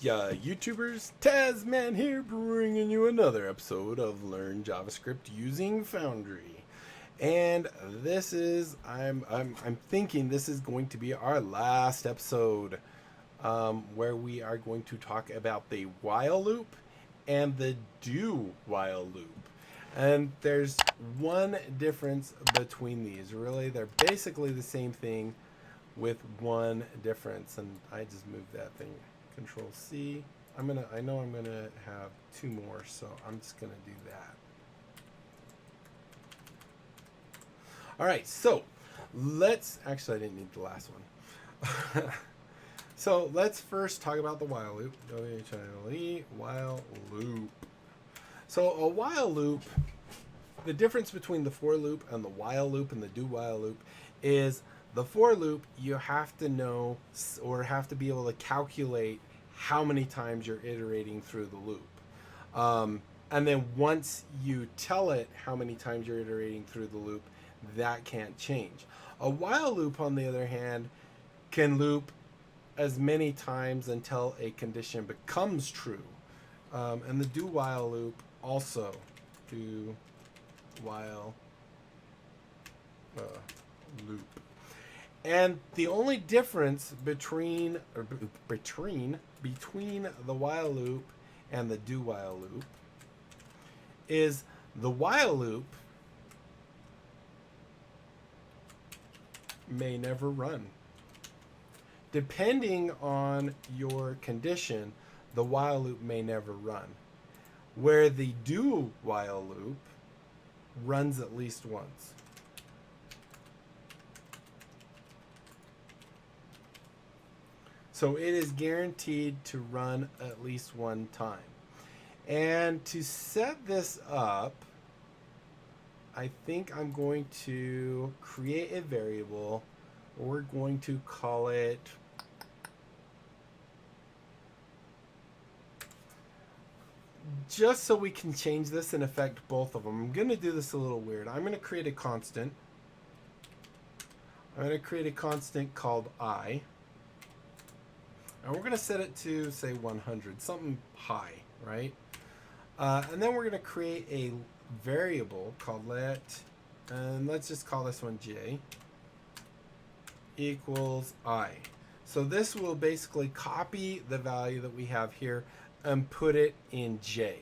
ya YouTubers, Tasman here, bringing you another episode of Learn JavaScript using Foundry. And this is, I'm thinking this is going to be our last episode, where we are going to talk about the while loop and the do while loop. And there's one difference between these. Really, they're basically the same thing with one difference. And I just moved that thing. Control C. I know I'm gonna have two more, so I'm just gonna do that. All right, so let's, actually I didn't need the last one. So let's first talk about the while loop. W-H-I-L-E, while loop. So a while loop, the difference between the for loop and the while loop and the do while loop is the for loop, you have to know or have to be able to calculate how many times you're iterating through the loop. And then once you tell it how many times you're iterating through the loop, that can't change. A while loop, on the other hand, can loop as many times until a condition becomes true. And the do while loop also, do while loop. And the only difference between the while loop and the do while loop is the while loop may never run. Depending on your condition, the while loop may never run. Where the do while loop runs at least once. So it is guaranteed to run at least one time. And to set this up, I think I'm going to create a variable. We're going to call it just so we can change this and affect both of them. I'm going to do this a little weird. I'm going to create a constant. I'm going to create a constant called I. And we're going to set it to, say, 100, something high, right? And then we're going to create a variable called let, and let's just call this one j, equals I. So this will basically copy the value that we have here and put it in j.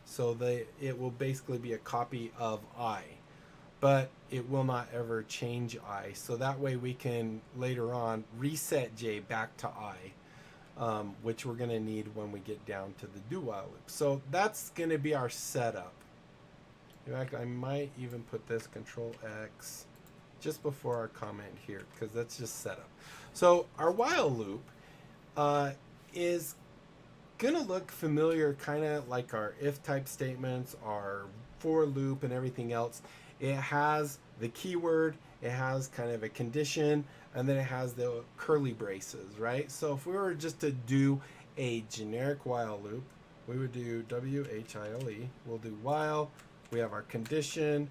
So it will basically be a copy of I, but it will not ever change I. So that way we can later on reset j back to I. Which we're going to need when we get down to the do while loop. So that's going to be our setup. In fact, I might even put this Control X just before our comment here, because that's just setup. So our while loop is going to look familiar, kind of like our if type statements, our for loop, and everything else. It has the keyword, it has kind of a condition, and then it has the curly braces, right? So if we were just to do a generic while loop, we would do W-H-I-L-E. We'll do while, we have our condition,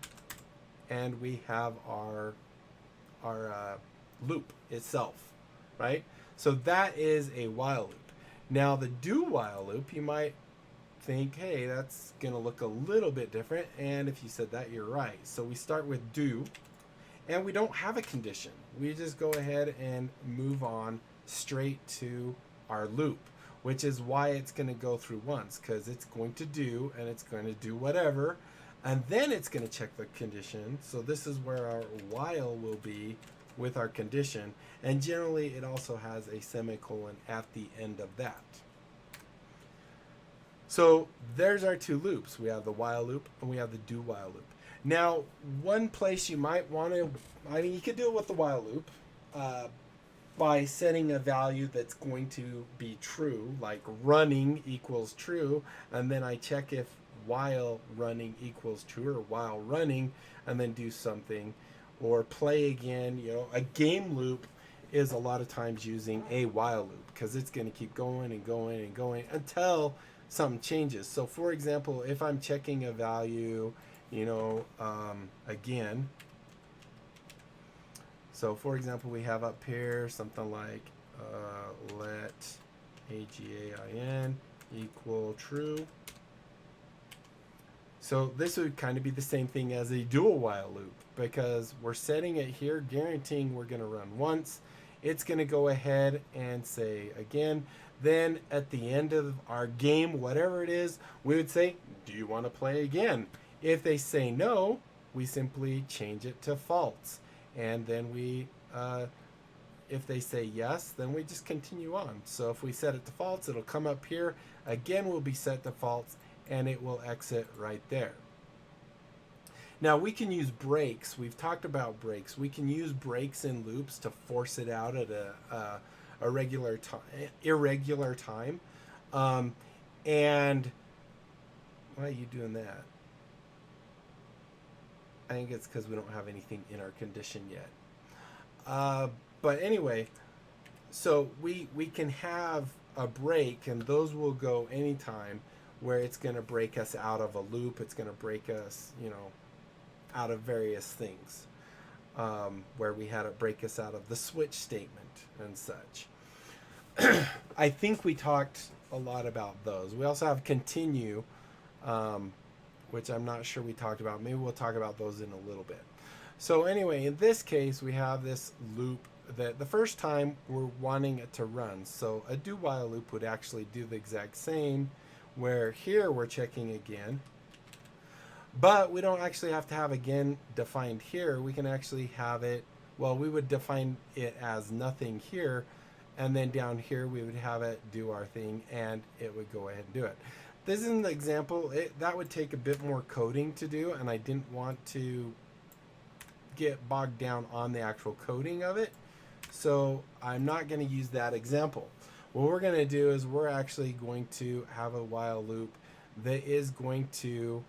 and we have our loop itself, right? So that is a while loop. Now the do while loop, you might think, hey, that's gonna look a little bit different, and if you said that, you're right. So we start with do, and we don't have a condition. We just go ahead and move on straight to our loop, which is why it's going to go through once, because it's going to do, and it's going to do whatever, and then it's going to check the condition. So this is where our while will be with our condition, and generally it also has a semicolon at the end of that. So there's our two loops. We have the while loop and we have the do while loop. Now, one place you might want to, you could do it with the while loop by setting a value that's going to be true, like running equals true, and then I check if while running equals true or while running, and then do something, or play again. A game loop is a lot of times using a while loop because it's going to keep going and going and going until something changes. So, for example, if I'm checking a value, again, so for example, we have up here something like let AGAIN equal true. So this would kind of be the same thing as a dual while loop, because we're setting it here, guaranteeing we're going to run once. It's going to go ahead and say again. Then at the end of our game, whatever it is, we would say, do you want to play again? If they say no, we simply change it to false. And then we, if they say yes, then we just continue on. So if we set it to false, it'll come up here. Again, will be set to false, and it will exit right there. Now we can use breaks. We've talked about breaks. We can use breaks in loops to force it out at a irregular time. And why are you doing that? I think it's because we don't have anything in our condition yet. But anyway, so we can have a break, and those will go anytime, where it's going to break us out of a loop. It's going to break us, out of various things, where we had it break us out of the switch statement and such. I think we talked a lot about those. We also have continue, which I'm not sure we talked about. Maybe we'll talk about those in a little bit. So anyway, in this case, we have this loop that the first time we're wanting it to run. So a do while loop would actually do the exact same, where here we're checking again. But we don't actually have to have again defined here. We can actually have it, well, we would define it as nothing here, and then down here we would have it do our thing, and it would go ahead and do it. This is an example. That would take a bit more coding to do, and I didn't want to get bogged down on the actual coding of it, so I'm not going to use that example. What we're going to do is we're actually going to have a while loop that is going to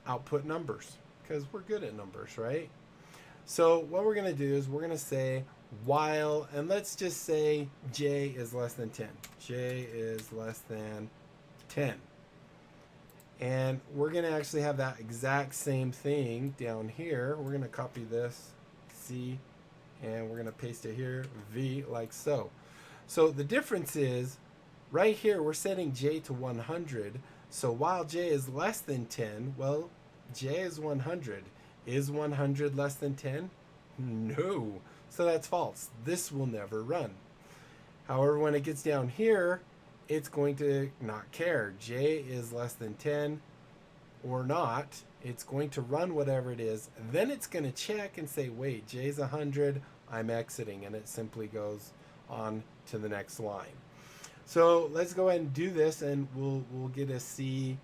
output numbers, because we're good at numbers, right? So what we're going to do is we're going to say while, and let's just say j is less than 10. J is less than 10. And we're going to actually have that exact same thing down here. We're going to copy this C, and we're going to paste it here, V, like so. So the difference is right here we're setting j to 100. So while j is less than 10, well, j is 100. Is 100 less than 10? No. So that's false. This will never run. However, when it gets down here, it's going to not care. J is less than 10 or not. It's going to run whatever it is. Then it's going to check and say, wait, j is 100. I'm exiting. And it simply goes on to the next line. So let's go ahead and do this, and we'll get to see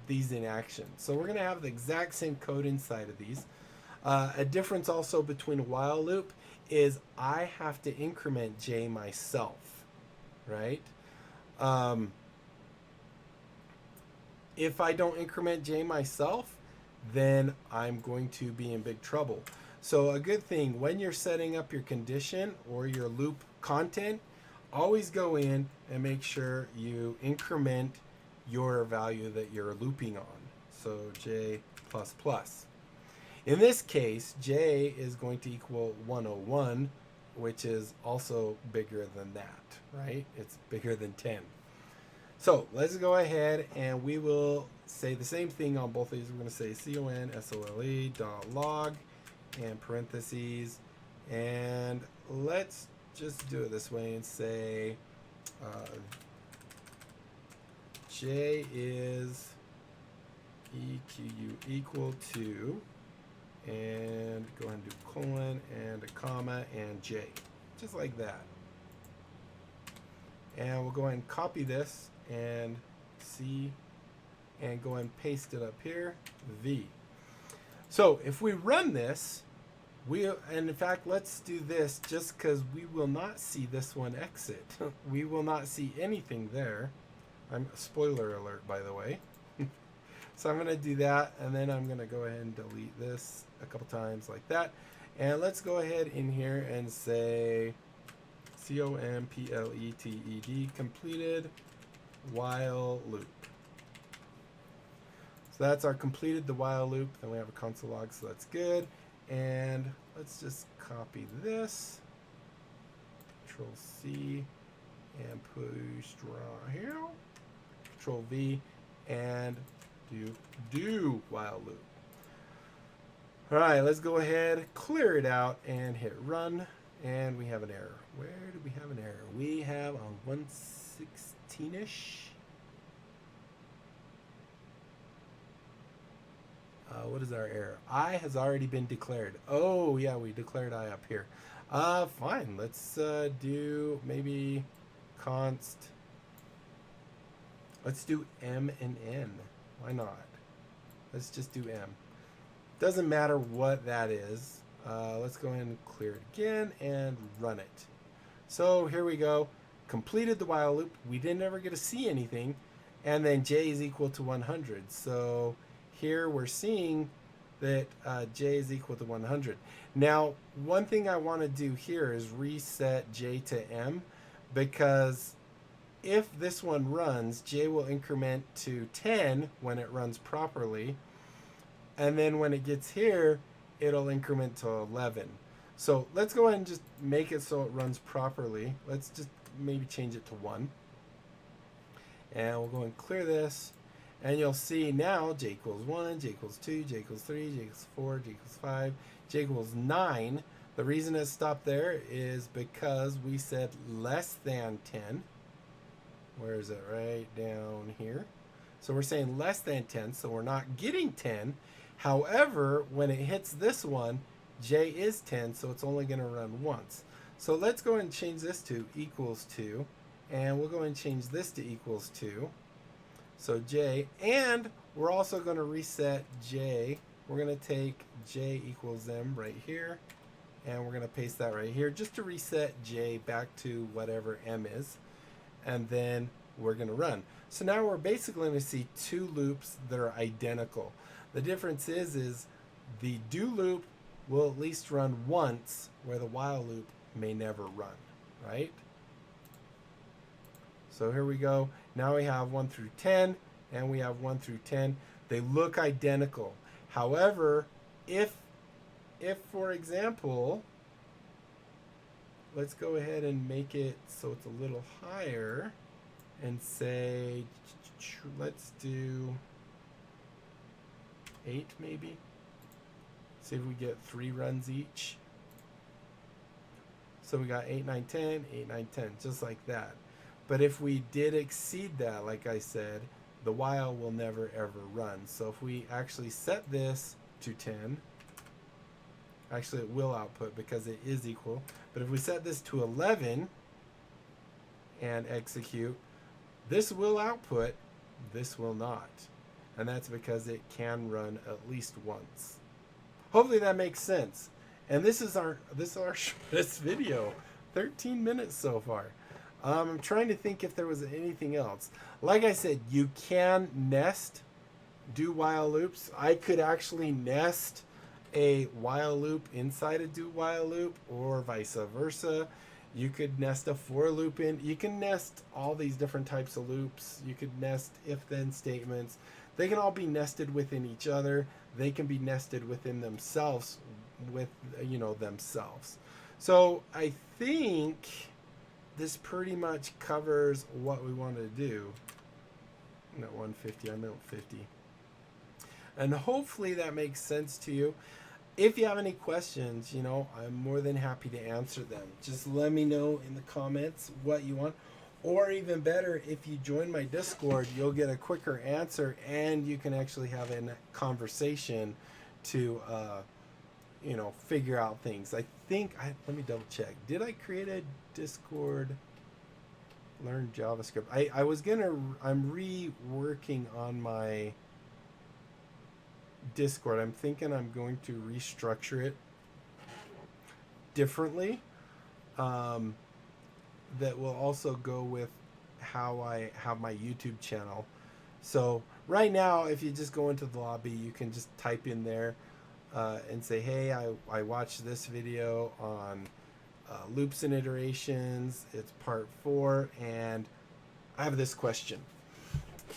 these in action. So we're going to have the exact same code inside of these. A difference also between a while loop is I have to increment j myself, right? If I don't increment j myself, then I'm going to be in big trouble. So a good thing when you're setting up your condition or your loop content, always go in and make sure you increment your value that you're looping on. So j plus plus. In this case, j is going to equal 101, which is also bigger than that, right? It's bigger than 10. So let's go ahead and we will say the same thing on both of these. We're going to say console.log and parentheses, and let's just do it this way and say j is EQU equal to, and go ahead and do colon and a comma and j, just like that. And we'll go ahead and copy this and C, and go ahead and paste it up here, V. So if we run this, and in fact, let's do this just because we will not see this one exit. We will not see anything there. Spoiler alert, by the way. So I'm going to do that, and then I'm going to go ahead and delete this a couple times like that. And let's go ahead in here and say completed, completed while loop. So that's our completed the while loop. Then we have a console log, so that's good. And let's just copy this, Control C, and push right here. Control V and do while loop. All right, let's go ahead, clear it out, and hit run. And we have an error. Where do we have an error? We have on 116-ish. What is our error? I has already been declared. Oh, yeah, we declared I up here. Fine. Let's do maybe const. Let's do M and N. Why not? Let's just do M. Doesn't matter what that is. Let's go ahead and clear it again and run it. So here we go. Completed the while loop. We didn't ever get to see anything. And then J is equal to 100. So here we're seeing that J is equal to 100. Now, one thing I want to do here is reset J to M, because if this one runs, J will increment to 10 when it runs properly. And then when it gets here, it'll increment to 11. So let's go ahead and just make it so it runs properly. Let's just maybe change it to 1. And we'll go and clear this. And you'll see now J equals 1, J equals 2, J equals 3, J equals 4, J equals 5, J equals 9. The reason it stopped there is because we said less than 10. Where is it? Right down here. So we're saying less than 10, so we're not getting 10. However, when it hits this one, J is 10, so it's only going to run once. So let's go and change this to equals 2, and we'll go and change this to equals 2. So J, and we're also going to reset J. We're going to take J equals M right here, and we're going to paste that right here just to reset J back to whatever M is, and then we're going to run. So now we're basically going to see two loops that are identical. The difference is the do loop will at least run once, where the while loop may never run, right? So here we go. Now we have 1 through 10, and we have 1 through 10. They look identical. However, if for example, let's go ahead and make it so it's a little higher and say, let's do 8 maybe. See if we get 3 runs each. So we got 8, 9, 10, 8, 9, 10, just like that. But if we did exceed that, like I said, the while will never ever run. So if we actually set this to 10, actually it will output because it is equal. But if we set this to 11 and execute, this will output, this will not. And that's because it can run at least once. Hopefully that makes sense. And this is our shortest video, 13 minutes so far. I'm trying to think if there was anything else. Like I said, you can nest do while loops. I could actually nest a while loop inside a do while loop, or vice versa. You could nest a for loop in. You can nest all these different types of loops. You could nest if-then statements. They can all be nested within each other. They can be nested within themselves with, themselves. So I think this pretty much covers what we want to do. Not 150, I meant 50. And hopefully that makes sense to you. If you have any questions, I'm more than happy to answer them. Just let me know in the comments what you want. Or even better, if you join my Discord, you'll get a quicker answer, and you can actually have a conversation to, figure out things. I think, let me double check. Did I create a Discord learn JavaScript? I'm reworking on my Discord. I'm thinking I'm going to restructure it differently. That will also go with how I have my YouTube channel. So right now, if you just go into the lobby, you can just type in there and say, hey, I watched this video on loops and iterations. It's part 4, and I have this question.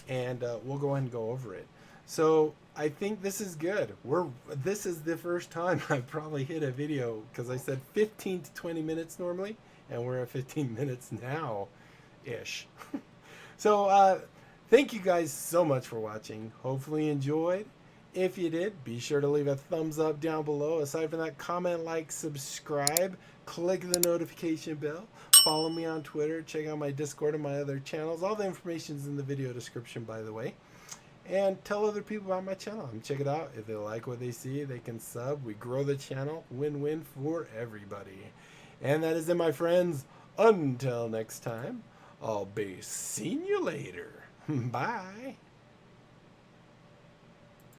And we'll go ahead and go over it. So I think this is good. This is the first time I've probably hit a video, because I said 15 to 20 minutes normally, and we're at 15 minutes now. ish. So thank you guys so much for watching. Hopefully you enjoyed. If you did, be sure to leave a thumbs up down below. Aside from that, comment, like, subscribe, click the notification bell, follow me on Twitter, check out my Discord and my other channels. All the information's in the video description, by the way. And tell other people about my channel and check it out. If they like what they see, they can sub. We grow the channel. Win-win for everybody. And that is it, my friends. Until next time, I'll be seeing you later. Bye.